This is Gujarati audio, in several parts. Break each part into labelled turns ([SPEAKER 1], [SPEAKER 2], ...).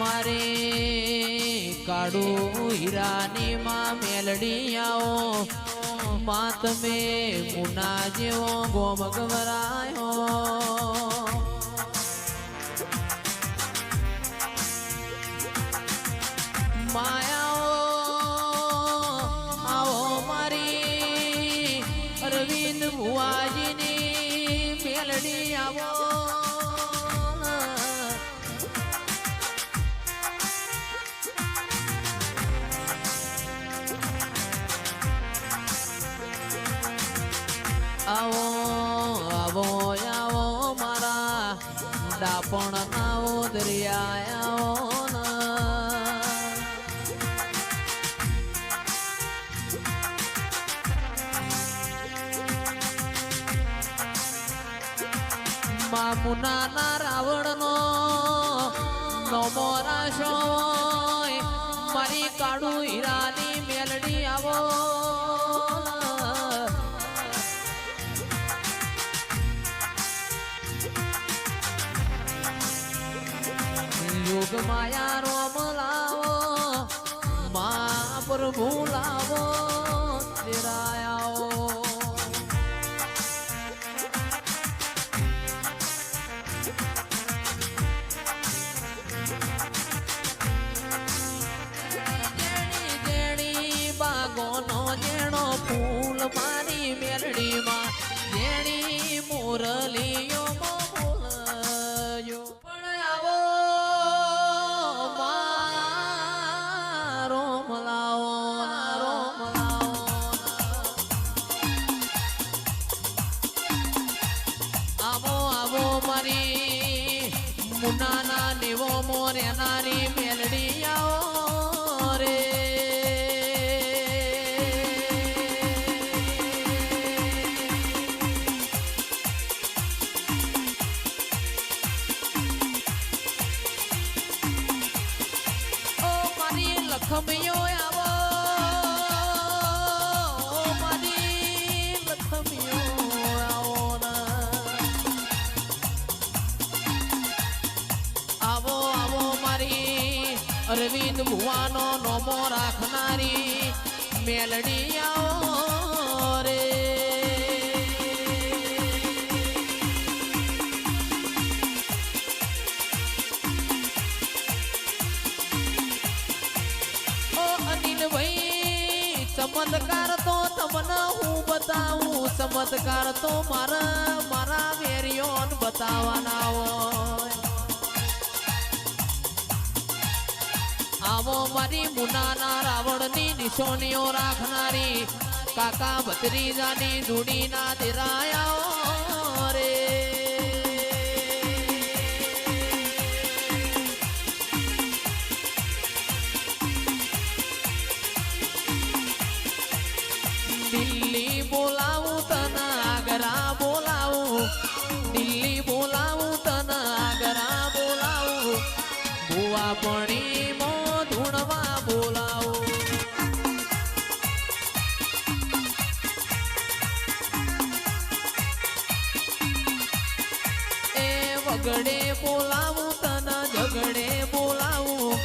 [SPEAKER 1] મારે કાળું હીરાની માં મેલડી આવો માં તમે મુના જેવો ગોમ ગવરાયો માયા આવો મારી અરવિંદ ભુવાજીની મેલડી આવો આવો આવો આવો મારા ડાપણ આવો દરિયા આવો મામુના ના રાવણ નો નમો રાશો મારી કાળું હીરાની મેલડી આવો યોગ માયા રોમ લાવો મા પ્રભુ લાવો તેરાયાઓ બાગોનો જેણો ફૂલ મારી મેલડીમાં જેણી મુરલીઓ બોલયો પણ આવો મારો મલાવો આવો આવો મારી મુનાના નેવો મોરે નારી મેલડી આવો રે લખમિયો આવો મારી લખમિયો આવો આવો આવો મારી અરવિંદ ભુવાનો નોમો રાખનારી મેલડી આવો રે ચમત્કાર તો તમને હું બતાવું ચમત્કાર તો મારા વેરિયોન બતાવવાના હોય આવો મારી મુનાના રાવણની નિશાનીઓ રાખનારી કાકા ભત્રીજાની ધૂળીના દેરાયા રે દિલ્હી બોલાવું તને આગરા બોલાવું દિલ્હી બોલાવું તને આગરા બોલાવું ભુવા પણી મો ધૂણવા બોલાવું એ વગડે બોલાવું તને ઝગડે બોલાવું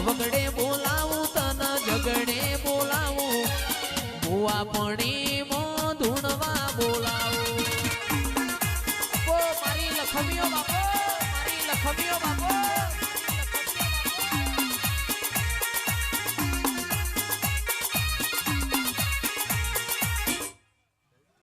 [SPEAKER 1] વગડે બોલાવું તને ઝગડે બોલાવું ભુવા પણી